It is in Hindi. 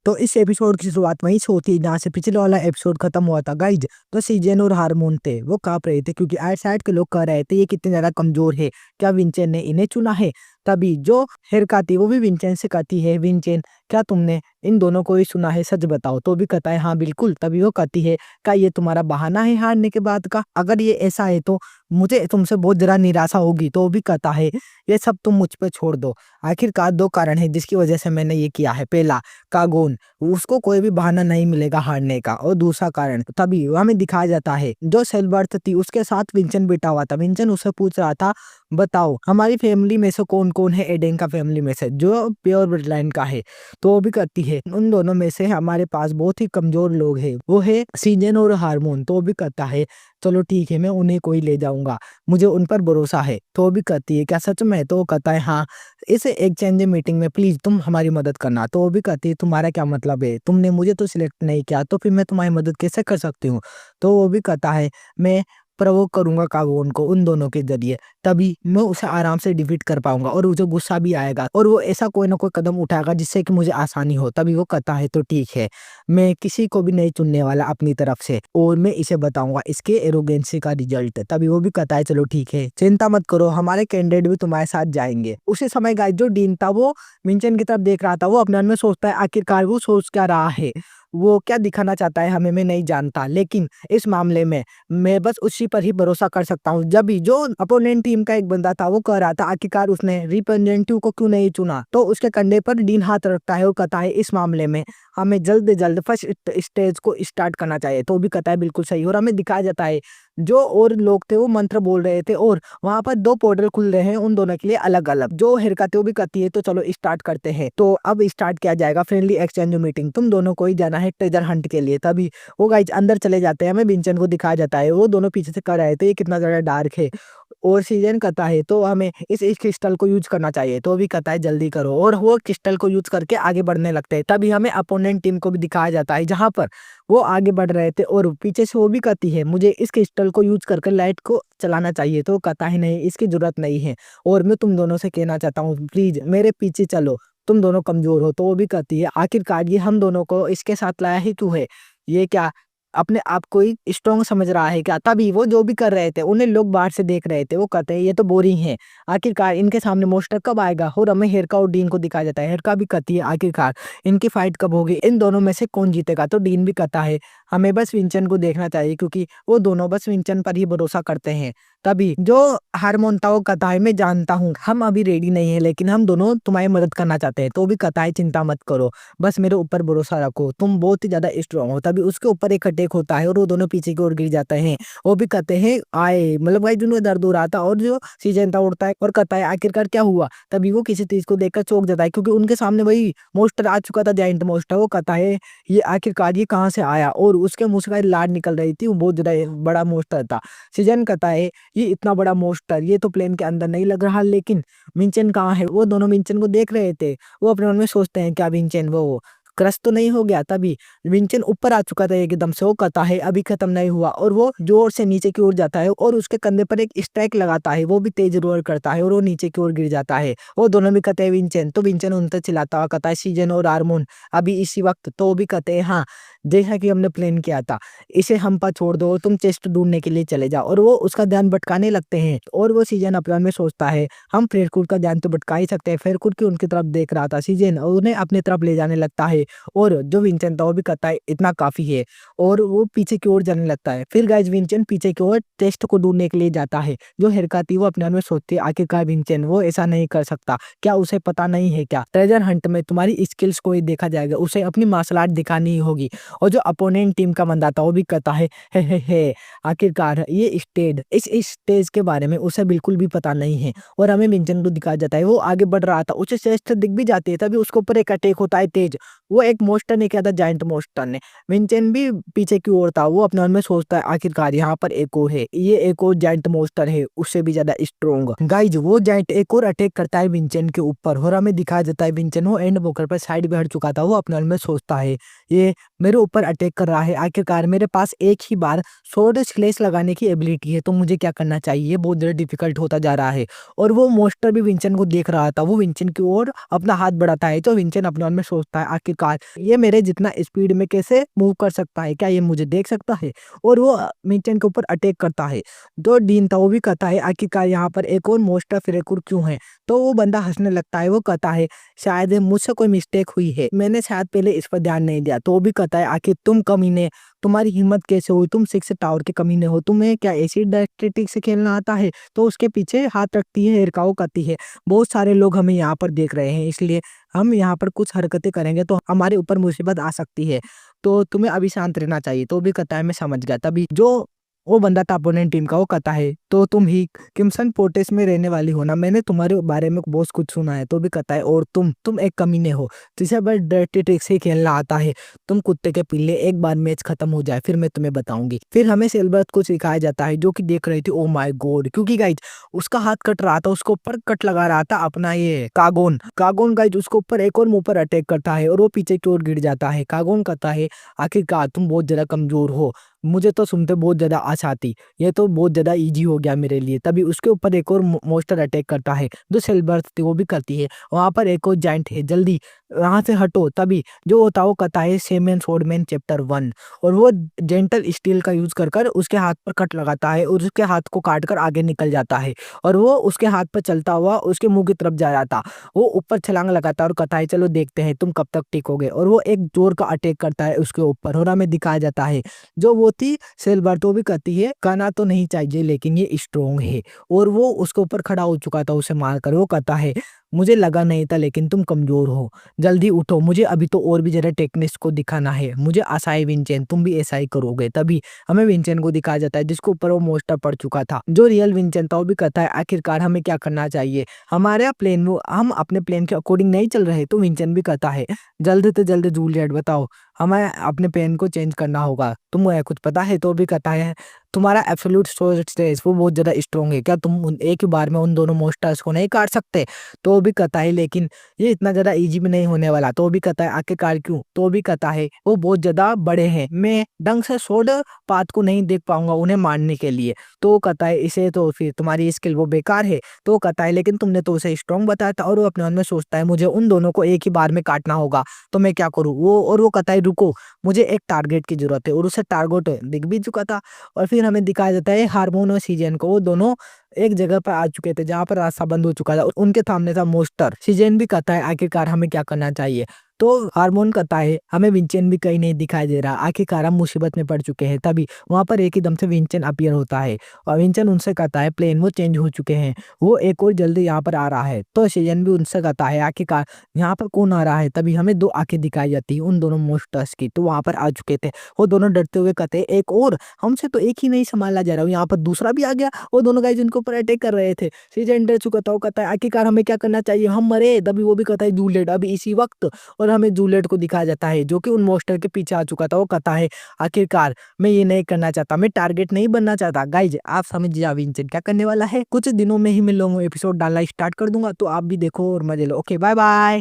तो इस एपिसोड की शुरुआत वहीं से होती है जहाँ से पिछले वाला एपिसोड खत्म हुआ था गाइज। तो सीजन और हारमोन थे वो कांप रहे थे क्योंकि आउटसाइड के लोग कह रहे थे ये कितने ज्यादा कमजोर है, क्या विंचेन ने इन्हें चुना है। तभी जो हेरका थी वो भी विंचेन से कहती है, विंचेन क्या तुमने इन दोनों को ही सुना है, सच बताओ। तो भी कहता है हाँ बिल्कुल। तभी वो कहती है क्या ये तुम्हारा बहाना है हारने के बाद का, अगर ये ऐसा है तो मुझे तुमसे बहुत जरा निराशा होगी। तो वो भी कहता है ये सब तुम मुझ पे छोड़ दो, आखिरकार दो कारण है जिसकी वजह से मैंने ये किया है। पहला कागोन, उसको कोई भी बहाना नहीं मिलेगा हारने का, और दूसरा कारण तभी हमें दिखाया जाता है जो सेलबर्थ थी उसके साथ विंचन बैठा हुआ था। विंचन उससे पूछ रहा था बताओ हमारी फैमिली में से कौन कौन है एडेन का फैमिली में से जो प्योर ब्लड लाइन का है। तो वो भी कहती है उन दोनों में से हमारे पास बहुत ही कमजोर लोग हैं, वो है सीजन और हारमोन। तो वो भी कहता है चलो ठीक है मैं उन्हें कोई ले जाऊंगा, मुझे उन पर भरोसा है। तो वो भी कहती है क्या सच में। तो वो कहता है हाँ इस एक्सचेंज मीटिंग में प्लीज तुम हमारी मदद करना। तो वो भी कहती है तुम्हारा क्या मतलब है, तुमने मुझे तो सिलेक्ट नहीं किया तो फिर मैं तुम्हारी मदद कैसे कर सकती हूँ। तो वो भी कहता है मैं प्रवोक करूंगा कागोन को उन दोनों के जरिए, तभी मैं उसे आराम से डिफीट कर पाऊंगा और उसे गुस्सा भी आएगा और वो ऐसा कोई ना कोई कदम उठाएगा जिससे कि मुझे आसानी हो। तभी वो कहता है तो ठीक है मैं किसी को भी नहीं चुनने वाला अपनी तरफ से, और मैं इसे बताऊंगा इसके एरोगेंसी का रिजल्ट। तभी वो भी कहता है चलो ठीक है चिंता मत करो हमारे कैंडिडेट भी तुम्हारे साथ जाएंगे। उसी समय गाइस जो डीन था वो मिंचन की तरफ देख रहा था। वो अपने मन में सोचता है आखिरकार वो सोच क्या रहा है, वो क्या दिखाना चाहता है हमें मैं नहीं जानता, लेकिन इस मामले में मैं बस उसी पर ही भरोसा कर सकता हूँ। जब भी जो अपोनेंट टीम का एक बंदा था वो कह रहा था आखिरकार उसने रिप्रेजेंटेटिव को क्यों नहीं चुना, तो उसके कंधे पर डीन हाथ रखता है और कहता है इस मामले में हमें जल्द से जल्द फर्स्ट स्टेज को स्टार्ट करना चाहिए। तो वो भी कहता है बिल्कुल सही। और हमें दिखाया जाता है जो और लोग थे वो मंत्र बोल रहे थे और वहां पर दो पोर्टल खुल रहे हैं उन दोनों के लिए अलग अलग। जो हिरका थे वो भी कहती है तो चलो स्टार्ट करते हैं। तो अब स्टार्ट किया जाएगा फ्रेंडली एक्सचेंज मीटिंग, तुम दोनों को ही जाना है ट्रेजर हंट के लिए। तभी वो गाइज अंदर चले जाते हैं, हमें विंचन को दिखाया जाता है वो दोनों पीछे से कर रहे थे ये कितना ज्यादा डार्क है। और सीजन कहता है तो हमें इस क्रिस्टल को यूज करना चाहिए। तो भी कहता है जल्दी करो, और वो क्रिस्टल को यूज करके आगे बढ़ने लगते हैं। तभी हमें अपोनेंट टीम को भी दिखाया जाता है जहां पर वो आगे बढ़ रहे थे और पीछे से वो भी कहती है मुझे इस क्रिस्टल को यूज करके लाइट को चलाना चाहिए। तो कहता है नहीं इसकी जरूरत नहीं है, और मैं तुम दोनों से कहना चाहता हूँ प्लीज मेरे पीछे चलो, तुम दोनों कमजोर हो। तो वो भी कहती है आखिरकार ये हम दोनों को इसके साथ लाया ही क्यों है, ये क्या अपने आप को ही स्ट्रॉन्ग समझ रहा है क्या। तभी वो जो भी कर रहे थे उन्हें लोग बाहर से देख रहे थे, वो कहते हैं ये तो बोरिंग है, आखिरकार इनके सामने मोस्टर कब आएगा। और हमें हेरका और डीन को दिखाया जाता है। हेरका भी कहती है आखिरकार इनकी फाइट कब होगी, इन दोनों में से कौन जीतेगा। तो डीन भी कहता है हमें बस विंचन को देखना चाहिए क्योंकि वो दोनों बस विंचन पर ही भरोसा करते हैं। तभी जो हारमोन था वो कहता है मैं जानता हूँ हम अभी रेडी नहीं है लेकिन हम दोनों तुम्हारी मदद करना चाहते हैं। तो भी कहता है चिंता मत करो बस मेरे ऊपर भरोसा रखो, तुम बहुत ही ज्यादा स्ट्रॉन्ग हो। तभी उसके ऊपर एक अटैक होता है और वो दोनों पीछे की ओर गिर जाते हैं। वो भी कहते हैं आए मतलब भाई जिन्हें दर्द हो रहा था, और जो सीजन था उड़ता है और कहता है आखिरकार क्या हुआ। तभी वो किसी चीज को देखकर चौंक जाता है क्योंकि उनके सामने वही मोस्टर आ चुका था, जाइंट मोस्टर। वो कहता है ये आखिरकार ये कहाँ से आया, और उसके मुंह से लार निकल रही थी, वो बहुत ज्यादा बड़ा मोस्टर था। सीजन कहता है ये इतना बड़ा मोस्टर ये तो प्लेन के अंदर नहीं लग रहा, लेकिन विंचन कहाँ है। वो दोनों विंचन को देख रहे थे, वो अपने मन में सोचते हैं क्या विंचन वो क्रश तो नहीं हो गया। तभी विंचन ऊपर आ चुका था एकदम से। वो कहता है अभी खत्म नहीं हुआ, और वो जोर से नीचे की ओर जाता है और उसके कंधे पर एक स्ट्राइक लगाता है, वो भी तेज रोल करता है और वो नीचे की ओर गिर जाता है। वो दोनों भी कहते हैं विंचन। तो विंचन उनसे चिल्लाता हुआ कहता है सीजन और हारमोन अभी इसी वक्त। तो वो भी कहते हैं हाँ जैसा कि हमने प्लान किया था इसे हम पर छोड़ दो, तुम चेस्ट ढूंढने के लिए चले जाओ। और वो उसका ध्यान भटकाने लगते हैं, और वो सीजन अपने मन में सोचता है हम फेरकुट का ध्यान तो भटका ही सकते हैं। फेरकुट की उनकी तरफ देख रहा था सीजन, और उन्हें अपनी तरफ ले जाने लगता है। और जो विंचन था वो भी कहता है इतना काफी है, और वो पीछे की ओर जाने लगता है। फिर गाइस विंचन पीछे की ओर टेस्ट को ढूंढने के लिए जाता है। जो हिरका थी वो अपने मन में सोचती है आखिरकार विंचन वो ऐसा नहीं कर सकता, क्या उसे पता नहीं है क्या ट्रेजर हंट में तुम्हारी स्किल्स को ही देखा जाएगा, उसे अपनी मार्शल आर्ट दिखानी ही होगी। और जो अपोनेंट टीम का बंदा था वो भी कहता है हे आखिरकार ये स्टेज इस स्टेज के बारे में उसे बिल्कुल भी पता नहीं है। और हमें विंचन को दिखाया जाता है वो आगे बढ़ रहा था, उसे चेस्ट दिख भी जाती है। तभी उसके ऊपर एक अटैक होता है तेज, वो एक मोस्टर ने किया था, जाइंट मोस्टर ने। विंचन भी पीछे की ओर था, वो अपने मन में सोचता है आखिरकार यहाँ पर एक और है, ये एक और जाइंट मोस्टर है उससे भी ज्यादा स्ट्रॉन्ग। गाइज वो जाइंट एक और अटैक करता है विंचन के ऊपर, और हमें दिखाया जाता है विंचन वो एंड वॉकर पर साइड में हट चुका था। वो अपने मन में सोचता है ये मेरे ऊपर अटैक कर रहा है। आखिरकार मेरे पास एक ही बार स्वॉर्ड स्लैश लगाने की एबिलिटी है, तो मुझे क्या करना चाहिए? ये बहुत ज़्यादा डिफिकल्ट होता जा रहा है। और वो मॉन्स्टर भी विंचन को देख रहा था। वो विंचन की ओर अपना हाथ बढ़ाता है, तो विंचन अपने मन में सोचता है, आखिरकार ये मेरे जितना स्पीड में कैसे मूव कर सकता है? क्या ये मुझे देख सकता है? और वो विंचन के ऊपर अटैक करता है। जो डीन था वो भी कहता है, आखिरकार यहाँ पर एक और मॉन्स्टर फिर एक और क्यों है? तो वो बंदा हँसने लगता है। वो कहता है, शायद मुझसे कोई मिस्टेक हुई है। मैंने शायद पहले इस पर ध्यान नहीं दिया। तो वो भी कहता है, आखिर तुम कमीने, तुम्हारी हिम्मत कैसे हुई? तुम 6 टावर के कमीने हो। तुम्हें क्या एसिड डायरेक्ट्रिक से खेलना आता है? तो उसके पीछे हाथ रखती है, इरकाओ कहती है, बहुत सारे लोग हमें यहाँ पर देख रहे हैं, इसलिए हम यहाँ पर कुछ हरकतें करेंगे तो हमारे ऊपर मुसीबत आ सकती है। तो तुम्हें अभी शांत रहना चाहिए। तो वो भी कहता है, मैं समझ गया। तभी जो वो बंदा था अपोनेंट टीम का, वो कहता है, तो तुम ही क्रिम्सन फोर्ट्रेस में रहने वाली हो ना? मैंने तुम्हारे बारे में बहुत कुछ सुना है। तो भी कहता है, और तुम एक कमीने हो, जिसे बस डर्टी ट्रिक से खेलना आता है। तुम कुत्ते के पिल्ले, एक बार मैच खत्म हो जाए फिर मैं तुम्हें बताऊंगी। फिर हमें सिल्वर्थ को सिखाया जाता है, जो कि देख रही थी, ओ माय गॉड, क्योंकि गाइज उसका हाथ कट रहा था, उसके ऊपर कट लगा रहा था अपना ये कागोन। कागोन गाइज उसके ऊपर एक और मुंह पर अटैक करता है और वो पीछे की ओर गिर जाता है। कागोन कहता है, आखिरकार तुम बहुत ज्यादा कमजोर हो, मुझे तो सुनते बहुत ज्यादा आशा थी, ये तो बहुत ज्यादा इजी हो गया मेरे लिए। तभी उसके ऊपर एक और मॉन्स्टर अटैक करता है, जो सिल्वर्थ थी वो भी करती है। वहां पर एक और जाइंट है, जल्दी वहां से हटो। तभी जो होता है वो कहता है, सेमन स्वॉर्डमैन चैप्टर 1, और वो जेंटल स्टील का यूज कर कर उसके हाथ पर कट लगाता है और उसके हाथ को काट कर आगे निकल जाता है। और वो उसके हाथ पर चलता हुआ उसके मुंह की तरफ जा रहा था। वो ऊपर छलांग लगाता है और कहता है, चलो देखते हैं तुम कब तक टिकोगे। और वो एक जोर का अटैक करता है उसके ऊपर, और हमें दिखाया जाता है, जो वो थी सिल्वर, तो भी कहती है, कहना तो नहीं चाहिए लेकिन ये स्ट्रोंग है। और वो उसके ऊपर खड़ा हो चुका था उसे मारकर। वो कहता है, मुझे लगा नहीं था लेकिन तुम कमजोर हो, जल्दी उठो, मुझे अभी तो और भी ज्यादा टेक्निक्स को दिखाना है। मुझे आशा है विंचेन तुम भी ऐसा ही करोगे। तभी हमें विंचेन को दिखाया जाता है, जिसके ऊपर वो मोस्टर पड़ चुका था। जो रियल विंचेन था वो भी कहता है, आखिरकार हमें क्या करना चाहिए? हमारा प्लान, वो हम अपने प्लान के अकॉर्डिंग नहीं चल रहे। तो विंचेन भी कहता है, जल्द से जल्द जूलियट बताओ, हमें अपने प्लान को चेंज करना होगा, तुम्हें कुछ पता है? तो भी कहता है, तुम्हारा एब्सोल्यूट स्ट्रेस वो बहुत ज्यादा स्ट्रॉन्ग है, क्या तुम एक ही बार में उन दोनों मोस्टर्स को नहीं काट सकते? तो भी कहता है, लेकिन ये इतना ज्यादा इजी भी नहीं होने वाला। तो भी कहता है, आखिरकार क्यों? तो भी कहता है, वो बहुत ज्यादा बड़े हैं, मैं ढंग से स्वॉर्ड पाथ को नहीं देख पाऊंगा उन्हें मारने के लिए। तो कहता है, इसे तो फिर तुम्हारी स्किल वो बेकार है। तो कहता है, लेकिन तुमने तो उसे स्ट्रॉन्ग बताया था। और वो अपने मन में सोचता है, मुझे उन दोनों को एक ही बार में काटना होगा, तो मैं क्या करूँ? वो कहता है, रुको, मुझे एक टारगेट की जरूरत है। और उसे टारगेट दिख भी चुका था। और फिर हमें दिखाया जाता है हार्मोन और सीजन को, वो दोनों एक जगह पर आ चुके थे जहां पर रास्ता बंद हो चुका था, और उनके सामने था मोस्टर। सीजन भी कहता है, आखिरकार हमें क्या करना चाहिए? तो हार्मोन कहता है, हमें विंचेन भी कहीं नहीं दिखाई दे रहा, आखिरकार हम मुसीबत में पड़ चुके हैं। तभी वहां पर एक ही दम से विंचेन अपीयर होता है, और विंचेन उनसे कहता है, प्लेन वो चेंज हो चुके हैं, वो एक और जल्दी यहाँ पर आ रहा है। तो सीजन भी उनसे कहता है, आखिरकार यहाँ पर कौन आ रहा है? तभी हमें दो आंखें दिखाई जाती है उन दोनों मोस्टर्स की, तो वहां पर आ चुके थे। वो दोनों डरते हुए कहते हैं, एक और, हमसे तो एक ही नहीं संभाला जा रहा, यहाँ पर दूसरा भी आ गया। वो दोनों गाइस जिनको ऊपर अटैक कर रहे थे। सीजन डर चुका था, वो कहता है, आखिरकार हमें क्या करना चाहिए? हम मरे। तभी वो भी कहता है, जूलियट अभी इसी वक्त। और हमें जूलियट को दिखाया जाता है, जो कि उन मोस्टर के पीछे आ चुका था। वो कहता है, आखिरकार मैं ये नहीं करना चाहता, मैं टारगेट नहीं बनना चाहता। गाइज आप समझ जाओ विंचेंट क्या करने वाला है। कुछ दिनों में ही मैं लोगों एपिसोड डालना स्टार्ट कर दूंगा, तो आप भी देखो और मजे लो। Okay, bye bye.